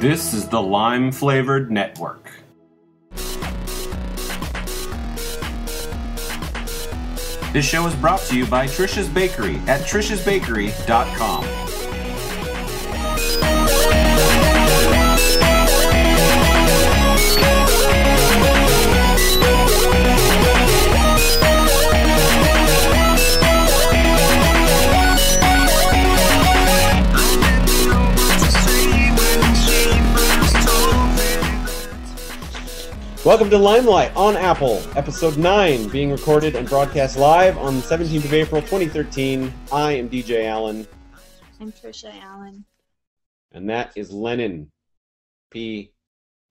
This is the Lime-Flavored Network. This show is brought to you by Tricia's Bakery at triciasbakery.com. Welcome to Limelight on Apple, episode 9, being recorded and broadcast live on the 17th of April, 2013. I am DJ Allen. I'm Tricia Allen. And that is Lennon P.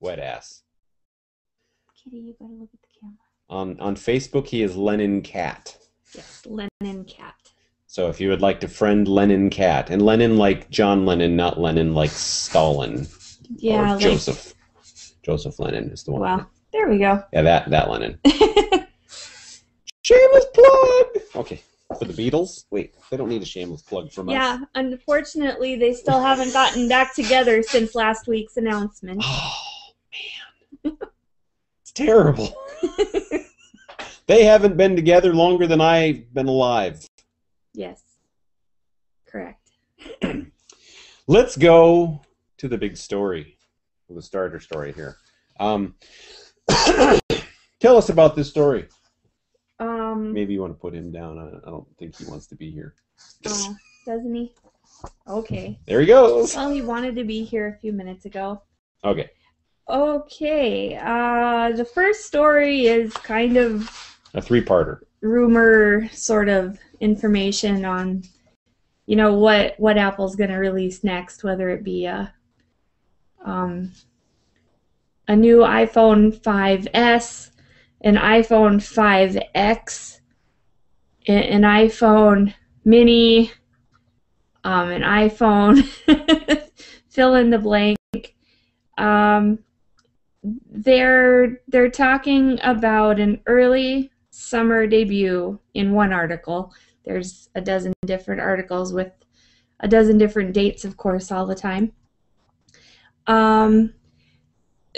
Wetass. Kitty, you gotta look at the camera. On Facebook, he is Lennon Cat. Yes, Lennon Cat. So if you would like to friend Lennon Cat, and Lennon like John Lennon, not Lennon like Stalin. Yeah, or Joseph. Joseph Lennon is the one. Well, there we go. Yeah, that Lennon. Shameless plug! Okay, for the Beatles? Wait, they don't need a shameless plug from us. Yeah, unfortunately, they still haven't gotten back together since last week's announcement. Oh, man. It's terrible. They haven't been together longer than I've been alive. Yes. Correct. Let's go to the big story. The starter story here. Tell us about this story. Maybe you want to put him down. I don't think he wants to be here. Oh, doesn't he? Okay. There he goes. Well, he wanted to be here a few minutes ago. Okay. Okay. The first story is kind of A three-parter. rumor sort of information on, you know, what Apple's going to release next, whether it be a new iPhone 5S, an iPhone 5X, an iPhone mini, an iPhone fill in the blank. They're talking about an early summer debut in one article. There's a dozen different articles with a dozen different dates, of course, all the time.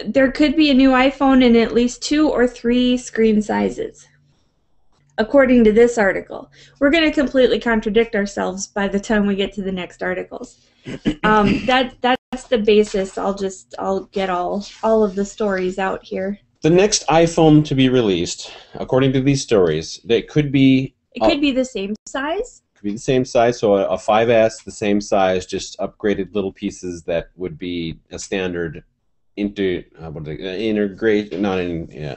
There could be a new iPhone in at least 2 or 3 screen sizes, according to this article. We're going to completely contradict ourselves by the time we get to the next articles. That's the basis. I'll get all of the stories out here. The next iPhone to be released, according to these stories, it could be... It could be the same size. Could be the same size, so a 5S, the same size, just upgraded little pieces that would be a standard integrate, not in, yeah.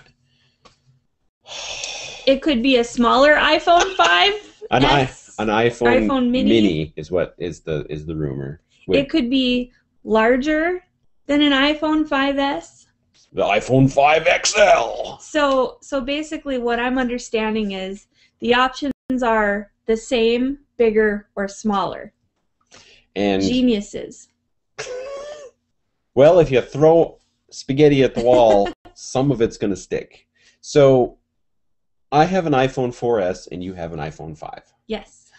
It could be a smaller iPhone 5. An iPhone mini is what is the rumor. It could be larger than an iPhone 5S. The iPhone 5 XL. So basically what I'm understanding is the options are the same, bigger, or smaller. And geniuses. Well, if you throw spaghetti at the wall, some of it's going to stick. So I have an iPhone 4S and you have an iPhone 5. Yes.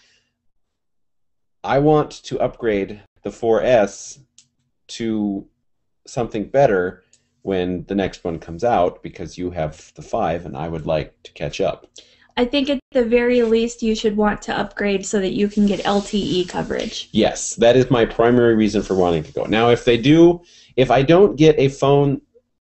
I want to upgrade the 4S to something better when the next one comes out because you have the 5 and I would like to catch up. I think at the very least you should want to upgrade so that you can get LTE coverage. Yes, that is my primary reason for wanting to go. Now, if I don't get a phone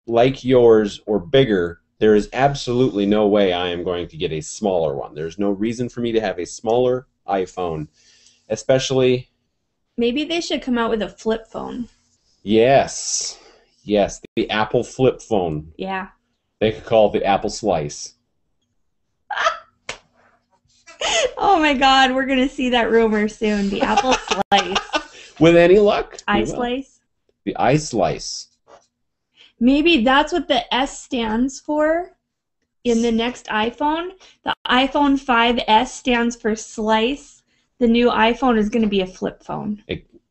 like yours or bigger, there is absolutely no way I am going to get a smaller one. There's no reason for me to have a smaller iPhone, especially... Maybe they should come out with a flip phone. Yes, the Apple flip phone. Yeah. They could call it the Apple Slice. Oh my God, we're going to see that rumor soon. The Apple Slice. With any luck. iSlice? The iSlice. Maybe that's what the S stands for in the next iPhone. The iPhone 5S stands for slice. The new iPhone is going to be a flip phone.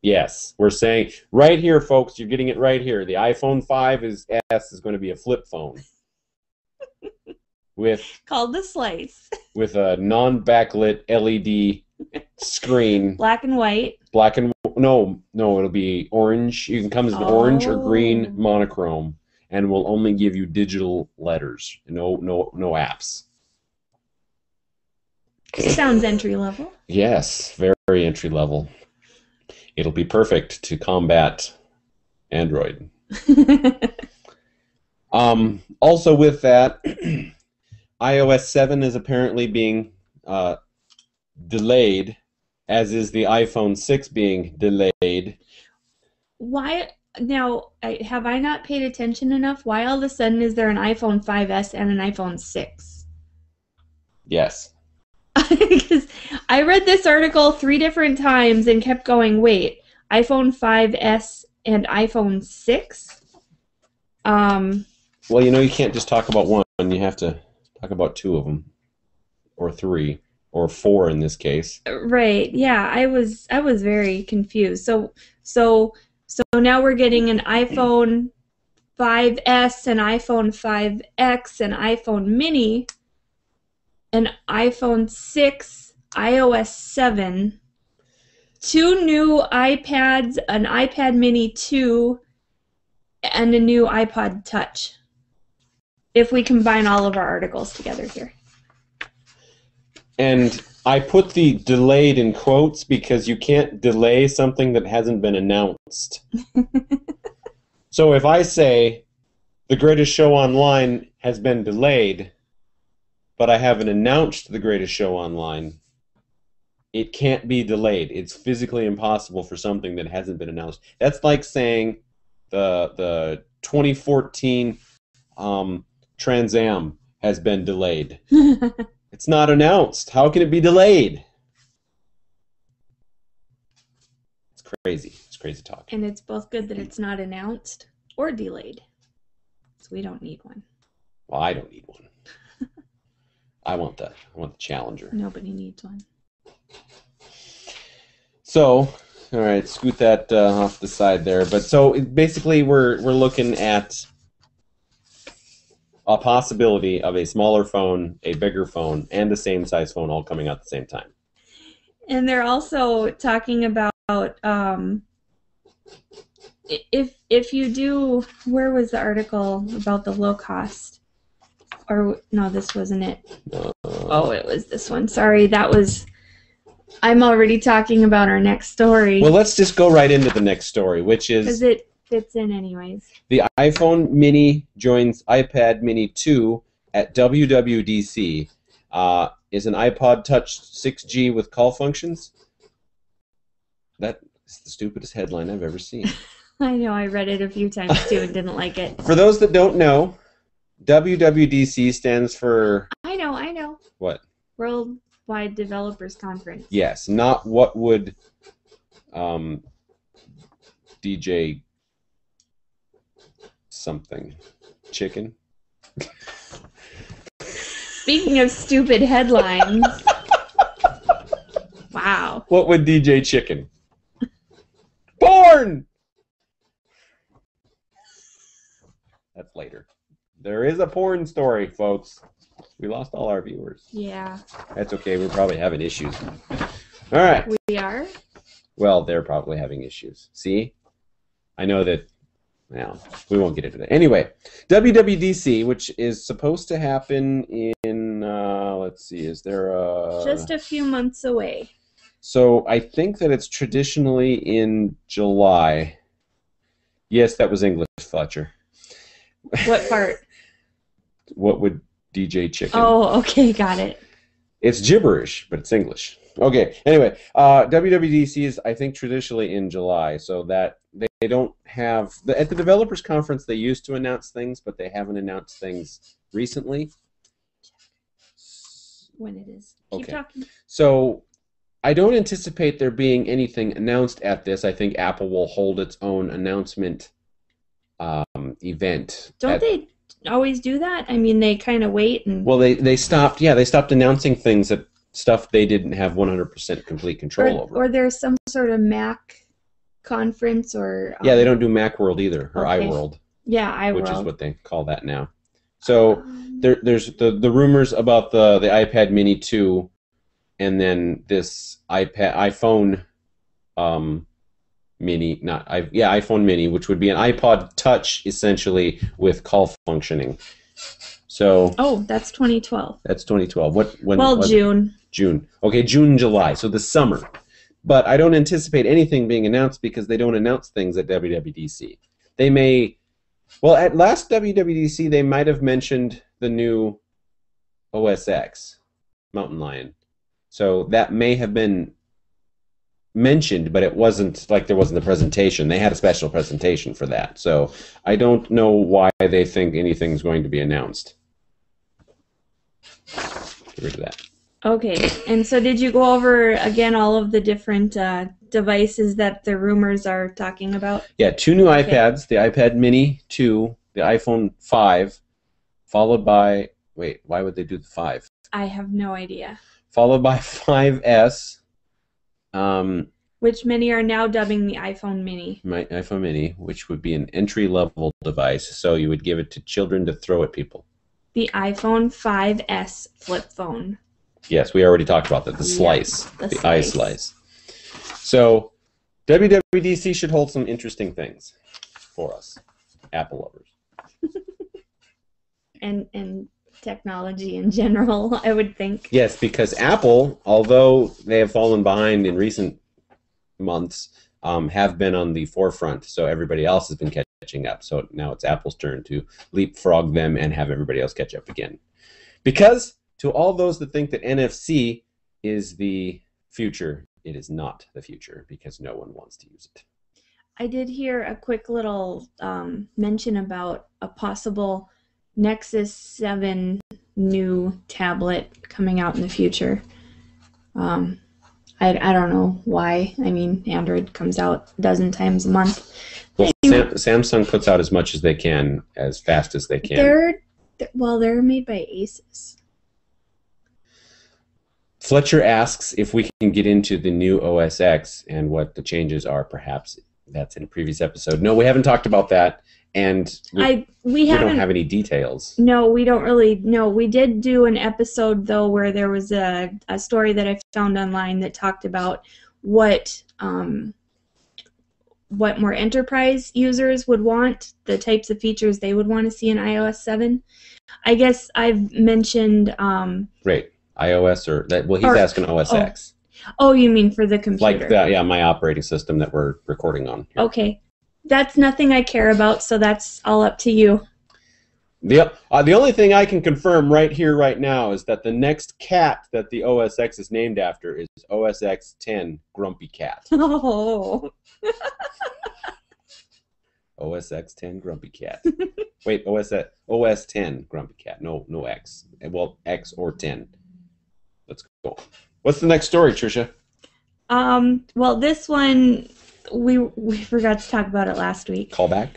Yes, we're saying right here, folks, you're getting it right here. The iPhone 5S is going to be a flip phone. Called the Slice. With a non-backlit LED screen. Black and white. No, it'll be orange. You can come as an orange or green monochrome, and we'll only give you digital letters. No apps. Sounds entry level. Yes, very entry level. It'll be perfect to combat Android. Also with that, iOS 7 is apparently being delayed, as is the iPhone 6 being delayed. Why now? Have I not paid attention enough? Why all of a sudden is there an iPhone 5S and an iPhone 6? Yes. Because I read this article 3 different times and kept going, wait, iPhone 5S and iPhone 6? Well, you can't just talk about one. You have to talk about 2 of them, or 3, or 4 in this case. Right. Yeah, I was very confused. So now we're getting an iPhone 5S, an iPhone 5X, an iPhone Mini, an iPhone 6, iOS 7, 2 new iPads, an iPad Mini 2, and a new iPod Touch. If we combine all of our articles together here. And I put the delayed in quotes because you can't delay something that hasn't been announced. So if I say the greatest show online has been delayed, but I haven't announced the greatest show online, it can't be delayed. It's physically impossible for something that hasn't been announced. That's like saying the 2014 Trans Am has been delayed. It's not announced. How can it be delayed? It's crazy. It's crazy talk. And it's both good that it's not announced or delayed. So we don't need one. Well, I don't need one. I want the Challenger. Nobody needs one. So, all right, scoot that off the side there. But so basically, we're looking at a possibility of a smaller phone, a bigger phone, and the same size phone all coming out at the same time. And they're also talking about if you do, where was the article about the low cost? Or no, this wasn't it. Oh, it was this one. Sorry, that was. I'm already talking about our next story. Well, let's just go right into the next story, which is because it fits in anyways. The iPhone Mini joins iPad Mini 2 at WWDC. Is an iPod Touch 6G with call functions? That is the stupidest headline I've ever seen. I know, I read it a few times too and didn't like it. For those that don't know, WWDC stands for... I know. What? Worldwide Developers Conference. Yes, not what would DJ something. Chicken? Speaking of stupid headlines. Wow. What would DJ Chicken? Porn! That's later. There is a porn story, folks. We lost all our viewers. Yeah. That's okay. We're probably having issues. All right. We are? Well, they're probably having issues. See? I know that... Well, we won't get into that. Anyway, WWDC, which is supposed to happen in... let's see. Is there a... Just a few months away. So I think that it's traditionally in July. Yes, that was English, Fletcher. What part? What would DJ Chicken? Oh, okay, got it. It's gibberish, but it's English. Okay, anyway, WWDC is, I think, traditionally in July, so that they don't have... At the developers conference, they used to announce things, but they haven't announced things recently. When it is. Keep talking. So I don't anticipate there being anything announced at this. I think Apple will hold its own announcement event. Don't they always do that? I mean, they kind of wait and... Well, they stopped. Yeah, they stopped announcing things that stuff they didn't have 100% complete control over. Or there's some sort of Mac conference or... yeah, they don't do Macworld either, or okay. iWorld. Yeah, iWorld. Which is what they call that now. So there's the rumors about the iPad Mini 2 and then this iPhone Mini, iPhone Mini, which would be an iPod Touch essentially with call functioning. So that's 2012. That's 2012. When well, was June. It? June. Okay, June, July. So the summer. But I don't anticipate anything being announced because they don't announce things at WWDC. They may. Well, at last WWDC, they might have mentioned the new OS X, Mountain Lion. So that may have been mentioned, but it wasn't like there wasn't a presentation. They had a special presentation for that. So I don't know why they think anything's going to be announced. Get rid of that. Okay, and so did you go over again all of the different devices that the rumors are talking about? Yeah, 2 new iPads, the iPad Mini 2, the iPhone 5, followed by, wait, why would they do the 5? I have no idea. Followed by 5S. Which many are now dubbing the iPhone Mini. My iPhone Mini, which would be an entry-level device, so you would give it to children to throw at people. The iPhone 5S flip phone. Yes, we already talked about that. The slice, the slice. iSlice. So WWDC should hold some interesting things for us, Apple lovers. and technology in general, I would think. Yes, because Apple, although they have fallen behind in recent months, have been on the forefront. So everybody else has been catching up. So now it's Apple's turn to leapfrog them and have everybody else catch up again. Because to all those that think that NFC is the future, it is not the future because no one wants to use it. I did hear a quick little mention about a possible Nexus 7 new tablet coming out in the future. I don't know why. I mean, Android comes out a dozen times a month. Well, Samsung puts out as much as they can, as fast as they can. They're made by Asus. Fletcher asks if we can get into the new OS X and what the changes are. Perhaps that's in a previous episode. No, we haven't talked about that, and we don't have any details. No, we don't really know. We did do an episode, though, where there was a story that I found online that talked about what more enterprise users would want, the types of features they would want to see in iOS 7. I guess I've mentioned... Great. iOS or that? Well, he's asking OS X. Oh, you mean for the computer? Like that? Yeah, my operating system that we're recording on. Here. Okay, that's nothing I care about, so that's all up to you. The only thing I can confirm right here, right now, is that the next cat that the OS X is named after is OS X 10 Grumpy Cat. Oh. OS X 10 Grumpy Cat. Wait, OS 10 Grumpy Cat. No X. Well, X or 10. Let's go. What's the next story, Tricia? Well, this one, we forgot to talk about it last week. Callback?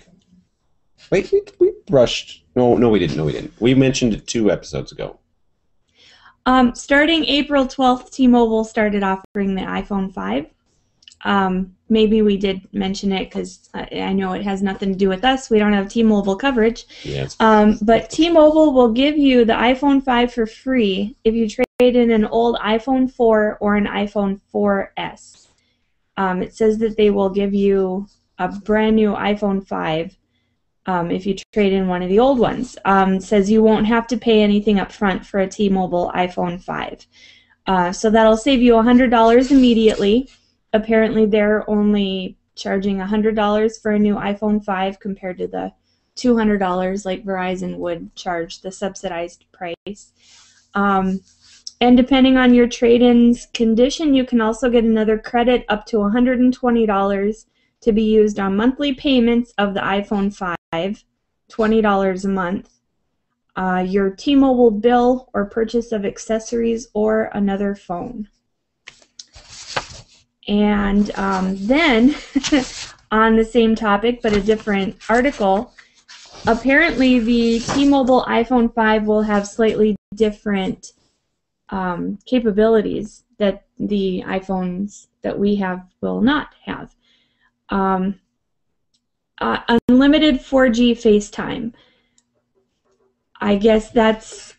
Wait, we brushed. No, we didn't. We mentioned it 2 episodes ago. Starting April 12th, T-Mobile started offering the iPhone 5. Maybe we did mention it because I know it has nothing to do with us. We don't have T-Mobile coverage. Yes. But T-Mobile will give you the iPhone 5 for free if you trade in an old iPhone 4 or an iPhone 4S. It says that they will give you a brand new iPhone 5 if you trade in one of the old ones. It says you won't have to pay anything up front for a T-Mobile iPhone 5. So that'll save you $100 immediately. Apparently, they're only charging $100 for a new iPhone 5 compared to the $200 like Verizon would charge the subsidized price. And depending on your trade-in's condition, you can also get another credit up to $120 to be used on monthly payments of the iPhone 5, $20 a month, your T-Mobile bill or purchase of accessories or another phone. And then, on the same topic, but a different article, apparently the T-Mobile iPhone 5 will have slightly different capabilities that the iPhones that we have will not have. Unlimited 4G FaceTime. I guess that's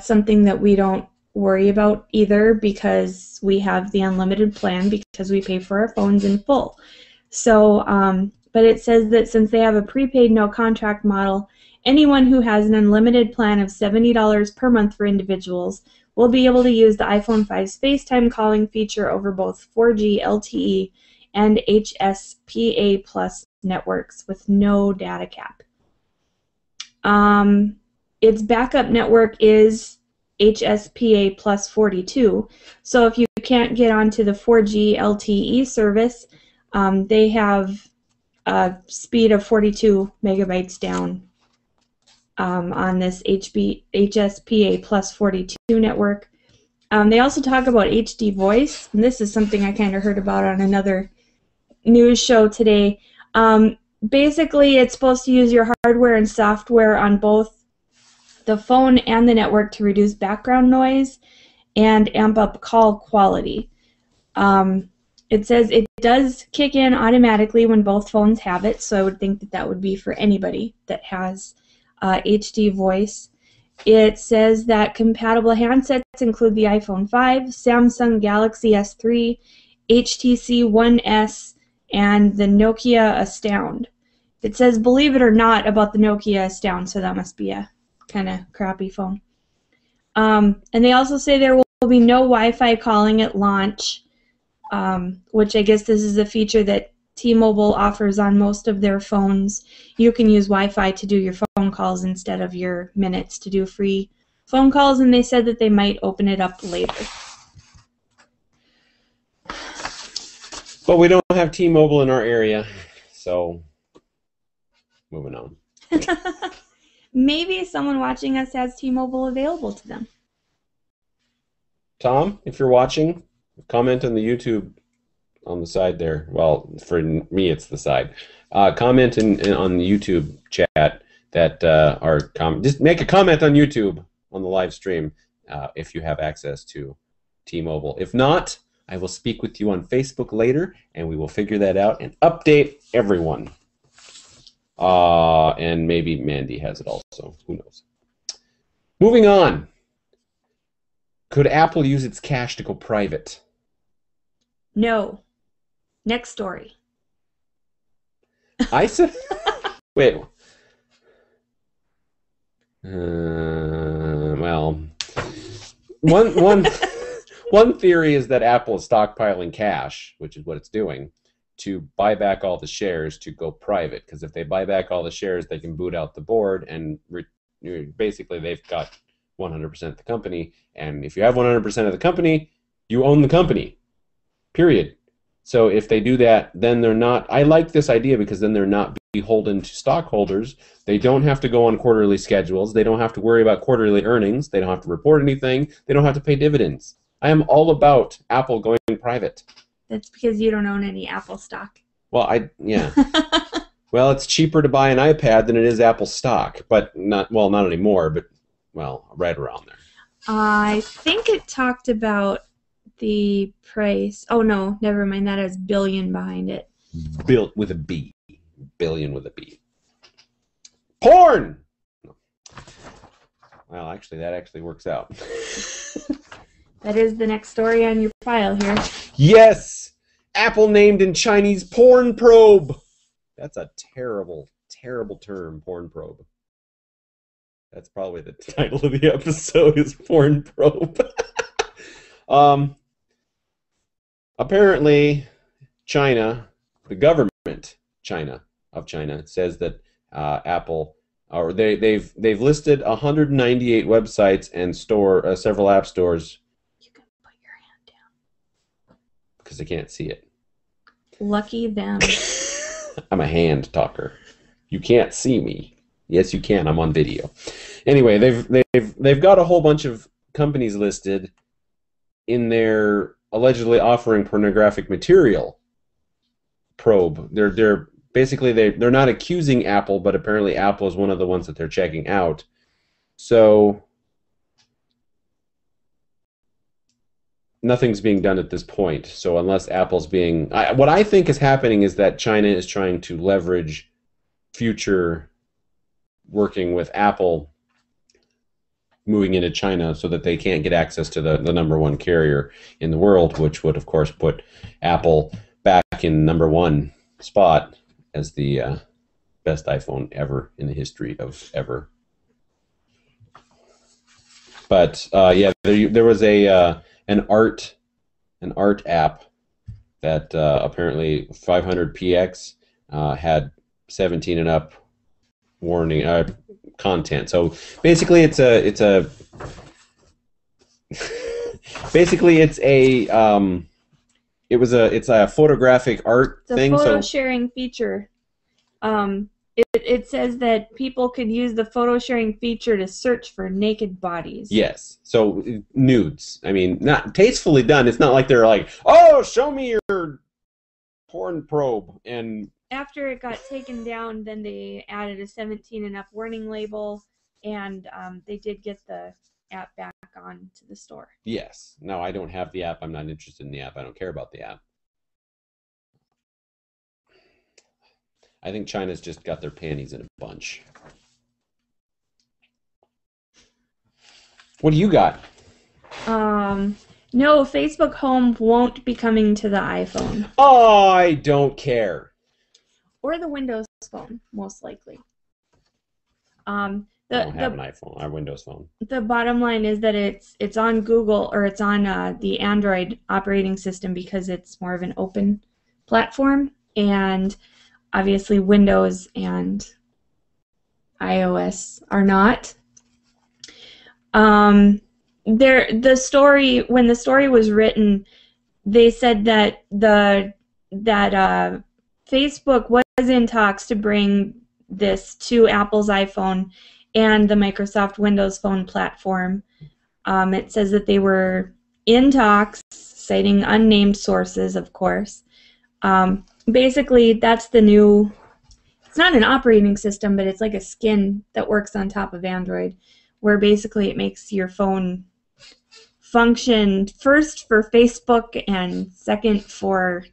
something that we don't worry about either because we have the unlimited plan because we pay for our phones in full. So, but it says that since they have a prepaid no contract model, anyone who has an unlimited plan of $70 per month for individuals will be able to use the iPhone 5's FaceTime calling feature over both 4G LTE and HSPA Plus networks with no data cap. Its backup network is HSPA Plus 42, so if you can't get onto the 4G LTE service, they have a speed of 42 megabytes down on this HSPA Plus 42 network. They also talk about HD voice, and this is something I kind of heard about on another news show today. Basically, it's supposed to use your hardware and software on both the phone and the network to reduce background noise and amp up call quality. It says it does kick in automatically when both phones have it, so I would think that that would be for anybody that has HD voice. It says that compatible handsets include the iPhone 5, Samsung Galaxy S3, HTC One S, and the Nokia Astound. It says, believe it or not, about the Nokia Astound, so that must be a kind of crappy phone. And they also say there will be no Wi-Fi calling at launch, which I guess this is a feature that T-Mobile offers on most of their phones. You can use Wi-Fi to do your phone calls instead of your minutes to do free phone calls, and they said that they might open it up later. But we don't have T-Mobile in our area, so moving on. Maybe someone watching us has T-Mobile available to them. Tom, if you're watching, comment on the YouTube on the side there. Well, for me, it's the side. Comment on the YouTube chat that just make a comment on YouTube on the live stream if you have access to T-Mobile. If not, I will speak with you on Facebook later, and we will figure that out and update everyone. And maybe Mandy has it also. Who knows? Moving on. Could Apple use its cache to go private? No. Next story. I said... Wait. Well, one theory is that Apple is stockpiling cash, which is what it's doing, to buy back all the shares to go private. Because if they buy back all the shares, they can boot out the board, and basically they've got 100% of the company. And if you have 100% of the company, you own the company. Period. So if they do that, then they're not... I like this idea because then they're not beholden to stockholders. They don't have to go on quarterly schedules. They don't have to worry about quarterly earnings. They don't have to report anything. They don't have to pay dividends. I am all about Apple going private. That's because you don't own any Apple stock. Well, yeah. Well, it's cheaper to buy an iPad than it is Apple stock, but not anymore, but, well, right around there. I think it talked about the price. Oh, no, never mind. That has billion behind it. Built with a B. Billion with a B. Porn! Well, actually, that actually works out. That is the next story on your file here. Yes! Apple named in Chinese porn probe. That's a terrible, terrible term, porn probe. That's probably the title of the episode is porn probe. Apparently, China, the government of China, says that Apple, or they've listed 198 websites and several app stores. You can put your hand down. Because I can't see it. Lucky them. I'm a hand talker. You can't see me. Yes, you can. I'm on video. Anyway, they've got a whole bunch of companies listed in their allegedly offering pornographic material probe. They're basically they're not accusing Apple, but apparently Apple is one of the ones that they're checking out. So nothing's being done at this point. So unless Apple's being... what I think is happening is that China is trying to leverage future working with Apple moving into China so that they can't get access to the number one carrier in the world, which would, of course, put Apple back in number one spot as the best iPhone ever in the history of ever. But yeah, there was an art app that apparently 500px had 17 and up warning content. So basically, it's a photographic art thing. It's a photo sharing feature. It says that people could use the photo sharing feature to search for naked bodies. Yes. So nudes. I mean, not tastefully done. It's not like they're like, oh, show me your porn probe. And after it got taken down, then they added a 17 and up warning label, and they did get the app back on to the store. Yes. No, I don't have the app. I'm not interested in the app. I don't care about the app. I think China's just got their panties in a bunch. What do you got? No, Facebook Home won't be coming to the iPhone. Oh, I don't care. Or the Windows Phone, most likely. I don't have an iPhone. I have a Windows Phone. The bottom line is that it's on Google, or it's on the Android operating system, because it's more of an open platform, and obviously Windows and iOS are not. When the story was written, they said that Facebook was in talks to bring this to Apple's iPhone and the Microsoft Windows Phone platform. It says that they were in talks, citing unnamed sources, of course. Basically, that's the new, it's not an operating system, but it's like a skin that works on top of Android, where basically it makes your phone function first for Facebook and second for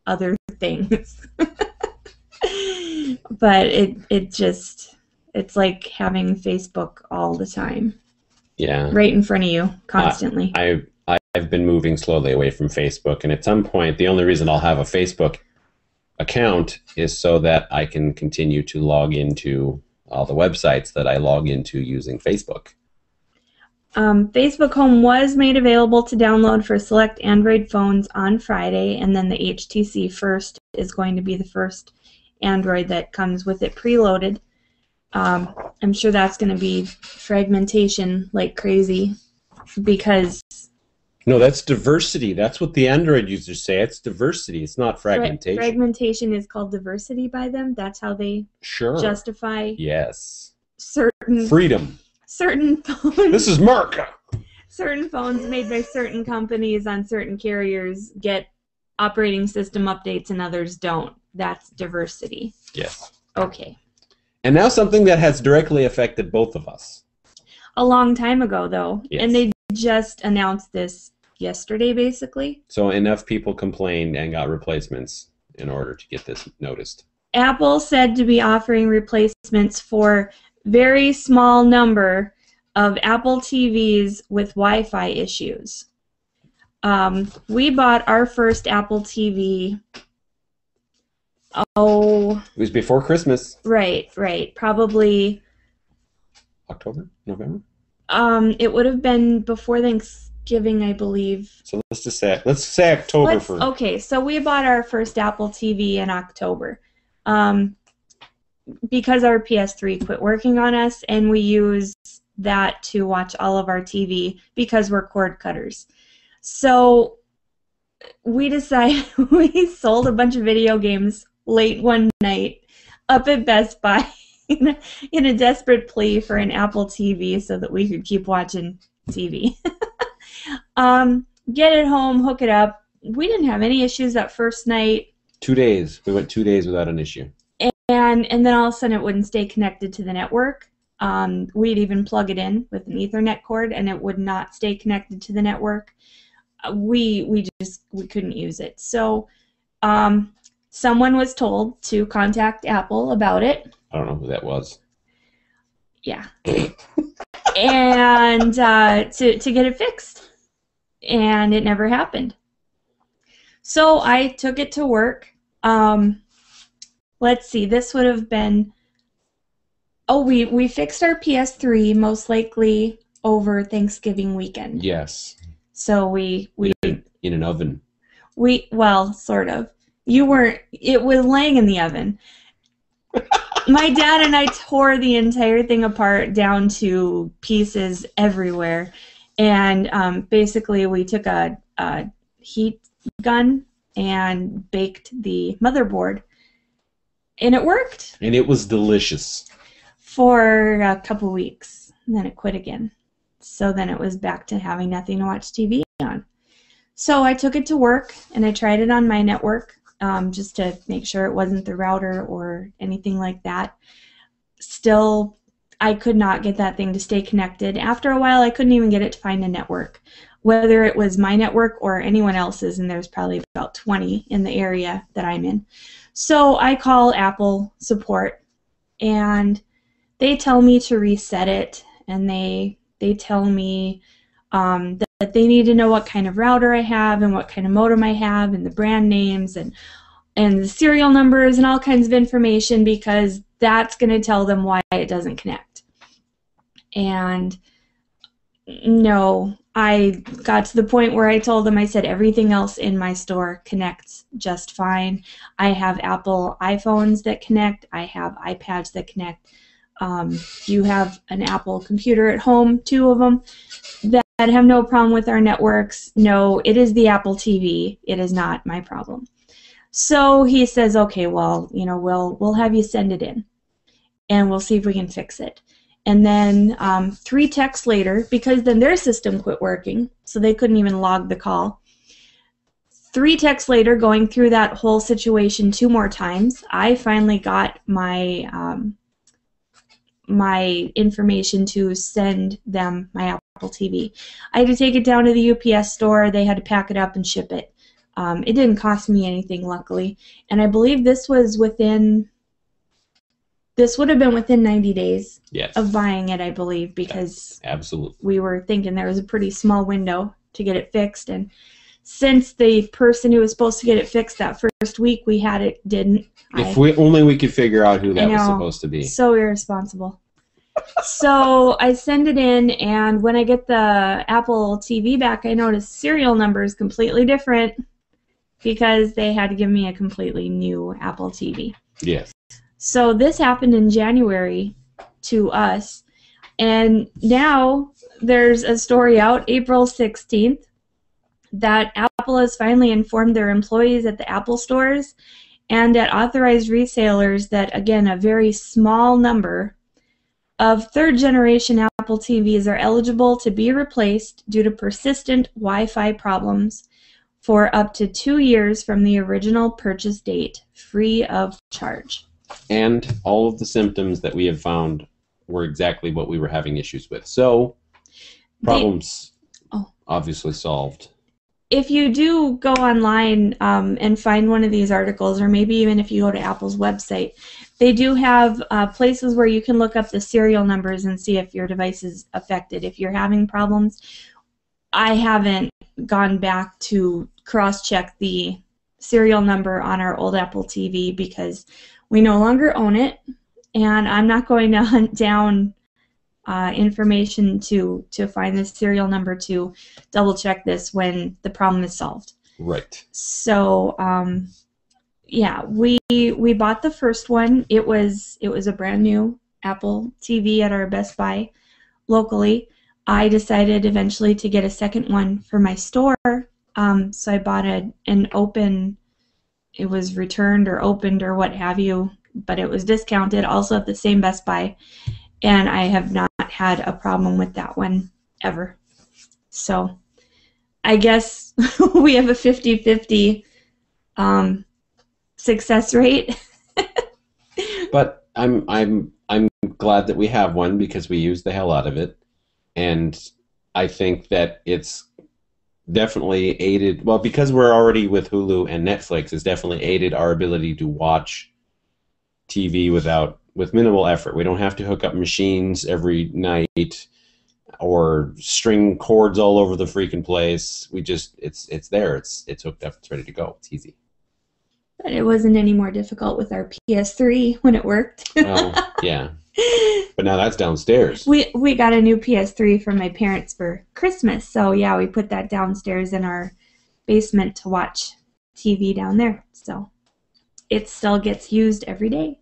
other things. But it's like having Facebook all the time. Yeah. Right in front of you, constantly. I've been moving slowly away from Facebook, and at some point, the only reason I'll have a Facebook account is so that I can continue to log into all the websites that I log into using Facebook. Facebook Home was made available to download for select Android phones on Friday, and then the HTC First is going to be the first Android that comes with it preloaded. I'm sure that's going to be fragmentation like crazy, because... No, that's diversity. That's what the Android users say. It's diversity. It's not fragmentation. Fragmentation is called diversity by them. That's how they justify certain freedom. Certain phones. This is America. Certain phones made by certain companies on certain carriers get operating system updates and others don't. That's diversity. Yes. Okay. And now something that has directly affected both of us. A long time ago, though. Yes. And they just announced this yesterday, basically. So enough people complained and got replacements in order to get this noticed. Apple said to be offering replacements for very small number of Apple TVs with Wi-Fi issues. We bought our first Apple TV. Oh. It was before Christmas. Right. Probably October, November? It would have been before Thanksgiving, I believe. So let's say October first. Okay, so we bought our first Apple TV in October. Because our PS3 quit working on us, and we use that to watch all of our TV because we're cord cutters. So we decided we sold a bunch of video games late one night up at Best Buy in a desperate plea for an Apple TV so that we could keep watching TV. Get it home, hook it up. We didn't have any issues that first night. 2 days. We went 2 days without an issue. And then all of a sudden it wouldn't stay connected to the network. We'd even plug it in with an Ethernet cord and it would not stay connected to the network. We couldn't use it. So someone was told to contact Apple about it. I don't know who that was. Yeah. and to get it fixed, and it never happened. So I took it to work. Let's see, this would have been, we fixed our PS3 most likely over Thanksgiving weekend. Yes. So we in an oven. Well, sort of. You weren't. It was laying in the oven. My dad and I tore the entire thing apart down to pieces everywhere, and basically we took a heat gun and baked the motherboard, and it worked. And it was delicious. For a couple weeks, and then it quit again. So then it was back to having nothing to watch TV on. So I took it to work, and I tried it on my network just to make sure it wasn't the router or anything like that. Still, I could not get that thing to stay connected. After a while, I couldn't even get it to find a network, whether it was my network or anyone else's, and there's probably about 20 in the area that I'm in. So I call Apple support, and they tell me to reset it, and they tell me that they need to know what kind of router I have and what kind of modem I have and the brand names and the serial numbers and all kinds of information, because that's going to tell them why it doesn't connect. And no, I got to the point where I told them, I said, everything else in my store connects just fine. I have Apple iPhones that connect. I have iPads that connect. You have an Apple computer at home, 2 of them, that have no problem with our networks. No, it is the Apple TV. It is not my problem. So he says, okay, well, we'll have you send it in, and we'll see if we can fix it. And then 3 texts later, because then their system quit working, so they couldn't even log the call. 3 texts later, going through that whole situation 2 more times, I finally got my information to send them my Apple TV. I had to take it down to the UPS store. They had to pack it up and ship it. It didn't cost me anything, luckily. And I believe this would have been within 90 days of buying it, I believe, because absolutely, we were thinking there was a pretty small window to get it fixed. And since the person who was supposed to get it fixed that first week we had it didn't. If we could figure out who that was supposed to be. So irresponsible. So I send it in, and when I get the Apple TV back, I notice serial number is completely different because they had to give me a completely new Apple TV. Yes. So this happened in January to us, and now there's a story out, April 16th, that Apple has finally informed their employees at the Apple stores and at authorized resellers that, again, a very small number of 3rd-generation Apple TVs are eligible to be replaced due to persistent Wi-Fi problems for up to 2 years from the original purchase date, free of charge. And all of the symptoms that we have found were exactly what we were having issues with. So, problems obviously solved. If you do go online and find one of these articles, or maybe even if you go to Apple's website, they do have places where you can look up the serial numbers and see if your device is affected. If you're having problems, I haven't gone back to cross-check the serial number on our old Apple TV because we no longer own it, and I'm not going to hunt down information to find the serial number to double check this when the problem is solved. Right. So yeah, we bought the first one. It was a brand new Apple TV at our Best Buy locally. I decided eventually to get a second one for my store. So I bought an open. It was returned or opened or what have you, but it was discounted also at the same Best Buy, and I have not had a problem with that one ever. So I guess we have a 50-50 success rate. But I'm glad that we have one because we use the hell out of it, and I think that it's definitely aided, well, because we're already with Hulu and Netflix, it's definitely aided our ability to watch TV with minimal effort. We don't have to hook up machines every night or string cords all over the freaking place. It's there. It's hooked up. It's ready to go. It's easy. But it wasn't any more difficult with our PS3 when it worked. Well, yeah. But now that's downstairs. We got a new PS3 from my parents for Christmas. So, yeah, we put that downstairs in our basement to watch TV down there. So, it still gets used every day.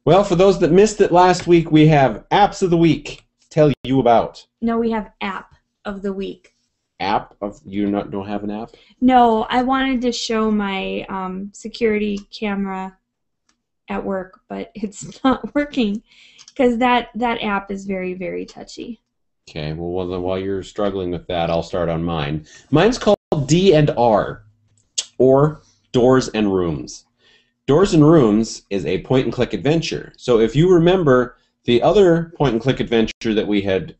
Well, for those that missed it last week, we have Apps of the Week to tell you about. No, we have App of the Week. App? Don't have an app? No, I wanted to show my security camera at work, but it's not working because that app is very, very touchy. Okay, well, while you're struggling with that, I'll start on mine. Mine's called D&R, or Doors and Rooms. Doors and Rooms is a point-and-click adventure. So if you remember the other point-and-click adventure that we had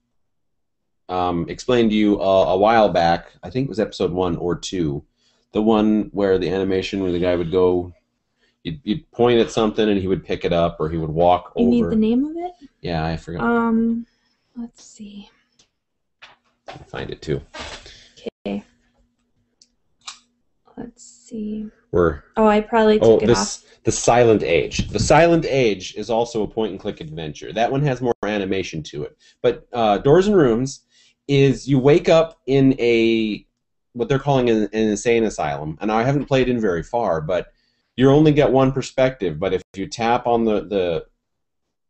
explained to you a while back, I think it was episode 1 or 2, the one where the animation where the guy would go, you'd point at something and he would pick it up, or he would walk over. You need the name of it? Yeah, I forgot. Let's see. I'll find it too. Okay. Let's see. I probably took it off. The Silent Age. The Silent Age is also a point-and-click adventure. That one has more animation to it. But Doors and Rooms is you wake up in what they're calling an insane asylum. And I haven't played in very far, but you only get one perspective. But if you tap on the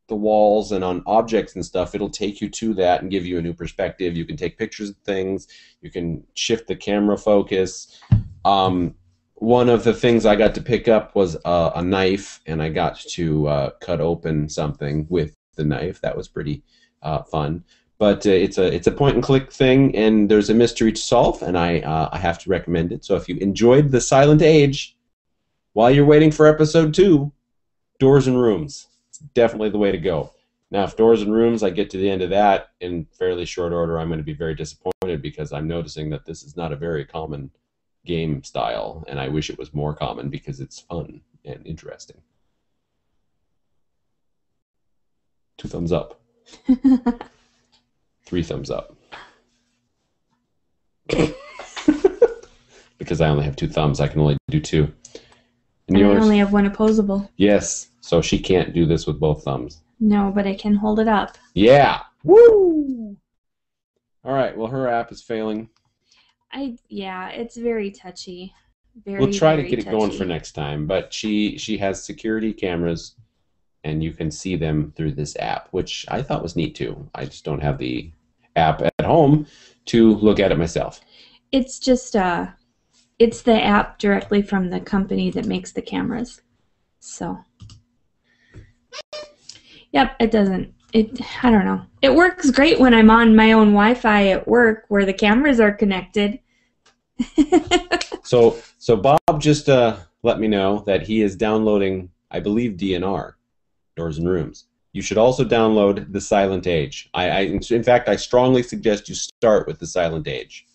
walls and on objects and stuff, it'll take you to that and give you a new perspective. You can take pictures of things. You can shift the camera focus. One of the things I got to pick up was a knife, and I got to cut open something with the knife. That was pretty fun. But it's a point-and-click thing, and there's a mystery to solve, and I have to recommend it. So if you enjoyed The Silent Age, while you're waiting for episode 2, Doors and Rooms. It's definitely the way to go. Now, if Doors and Rooms, I get to the end of that in fairly short order, I'm going to be very disappointed because I'm noticing that this is not a very common game style, and I wish it was more common because it's fun and interesting. 2 thumbs up. 3 thumbs up. Because I only have 2 thumbs, I can only do 2. And I yours? only have one opposable. Yes, so she can't do this with both thumbs. No, but I can hold it up. Yeah! Woo! All right, well, her app is failing. It's very touchy. We'll try to get it going for next time, but she has security cameras, and you can see them through this app, which I thought was neat too. I just don't have the app at home to look at it myself. It's just it's the app directly from the company that makes the cameras. So, yep, I don't know. It works great when I'm on my own Wi-Fi at work where the cameras are connected. So Bob just let me know that he is downloading, I believe, DNR, Doors and Rooms. You should also download The Silent Age. In fact, I strongly suggest you start with The Silent Age.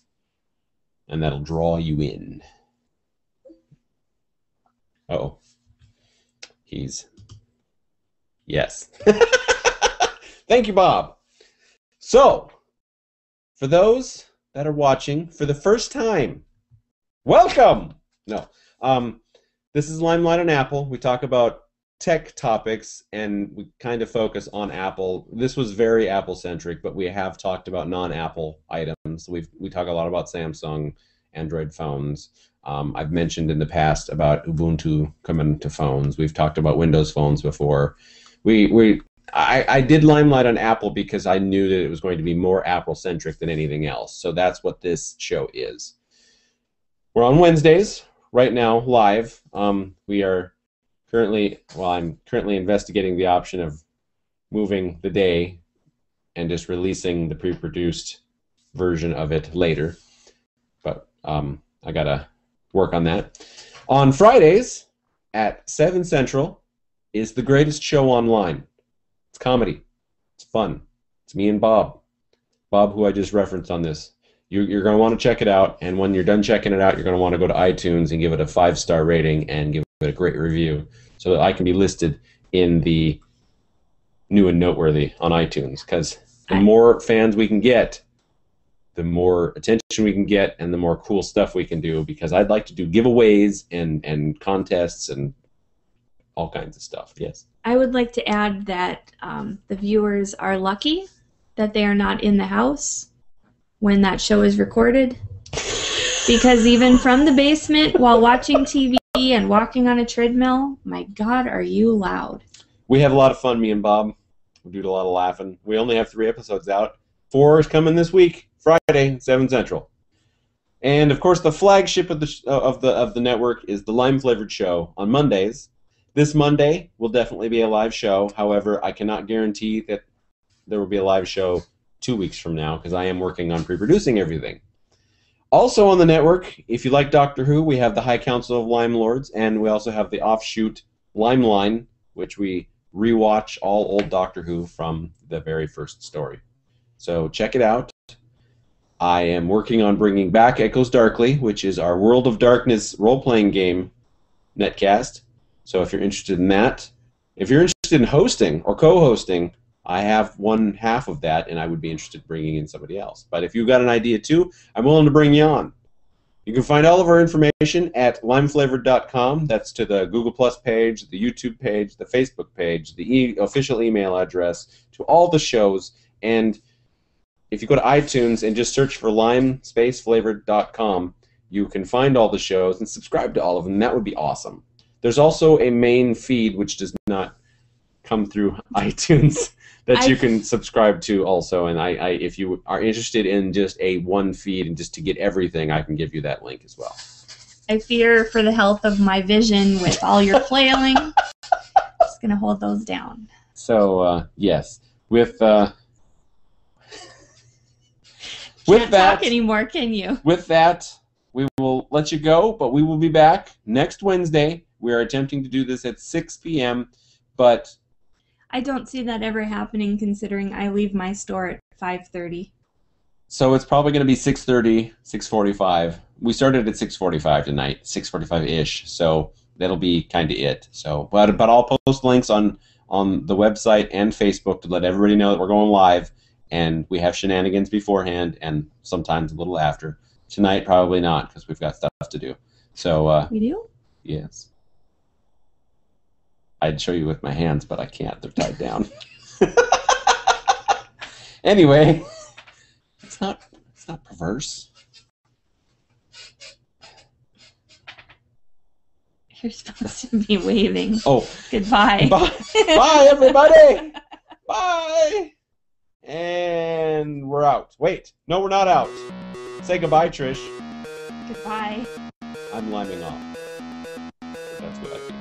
And that'll draw you in. Uh-oh. Yes. Thank you, Bob. So, for those that are watching for the first time, welcome! No. This is Limelight on Apple. We talk about tech topics, and we kind of focus on Apple. This was very Apple-centric, but we have talked about non-Apple items. We talk a lot about Samsung, Android phones. I've mentioned in the past about Ubuntu coming to phones. We've talked about Windows phones before. I did Limelight on Apple because I knew that it was going to be more Apple-centric than anything else. So that's what this show is. We're on Wednesdays right now, live. We are I'm currently investigating the option of moving the day and just releasing the pre-produced version of it later. But I gotta work on that. On Fridays at 7 Central is The Greatest Show Online. It's comedy. It's fun. It's me and Bob. Bob, who I just referenced on this. You're going to want to check it out, and when you're done checking it out, you're going to want to go to iTunes and give it a 5-star rating and give it a great review so that I can be listed in the new and noteworthy on iTunes, because The more fans we can get, the more attention we can get, and the more cool stuff we can do, because I'd like to do giveaways and contests and all kinds of stuff. Yes. I would like to add that the viewers are lucky that they are not in the house when that show is recorded, because even from the basement while watching TV and walking on a treadmill, my God, are you loud. We have a lot of fun, me and Bob. We do a lot of laughing. We only have 3 episodes out. 4 is coming this week, Friday, 7 Central. And of course, the flagship of the network is the Lime Flavored Show on Mondays. This Monday will definitely be a live show. However, I cannot guarantee that there will be a live show 2 weeks from now, because I am working on pre-producing everything. Also on the network, if you like Doctor Who, we have the High Council of Lime Lords, and we also have the offshoot Lime Line, which we rewatch all old Doctor Who from the very first story. So check it out. I am working on bringing back Echoes Darkly, which is our World of Darkness role-playing game netcast. So if you're interested in that, if you're interested in hosting or co-hosting, I have one half of that, and I would be interested in bringing in somebody else. But if you've got an idea too, I'm willing to bring you on. You can find all of our information at limeflavored.com. That's to the Google Plus page, the YouTube page, the Facebook page, the official email address, to all the shows. And if you go to iTunes and just search for limeflavored.com, you can find all the shows and subscribe to all of them. That would be awesome. There's also a main feed which does not come through iTunes that you can subscribe to also. And I if you are interested in just a one feed and just to get everything, I can give you that link as well. I fear for the health of my vision with all your flailing. Just going to hold those down. So, yes. With Can't that, talk anymore, can you? With that, we will let you go, but we will be back next Wednesday. We are attempting to do this at 6 p.m., but I don't see that ever happening, considering I leave my store at 5:30. so it's probably going to be 6:30, 6:45. We started at 6:45 tonight, 6:45-ish, so that'll be kind of it. So, but I'll post links on the website and Facebook to let everybody know that we're going live, and we have shenanigans beforehand and sometimes a little after. Tonight, probably not, because we've got stuff to do. So, We do? yes. I'd show you with my hands, but I can't. They're tied down. Anyway, it's not perverse. You're supposed to be waving. Oh. Goodbye. Bye. Bye, everybody. Bye. And we're out. Wait. No, we're not out. Say goodbye, Trish. Goodbye. I'm liming off. That's what I do.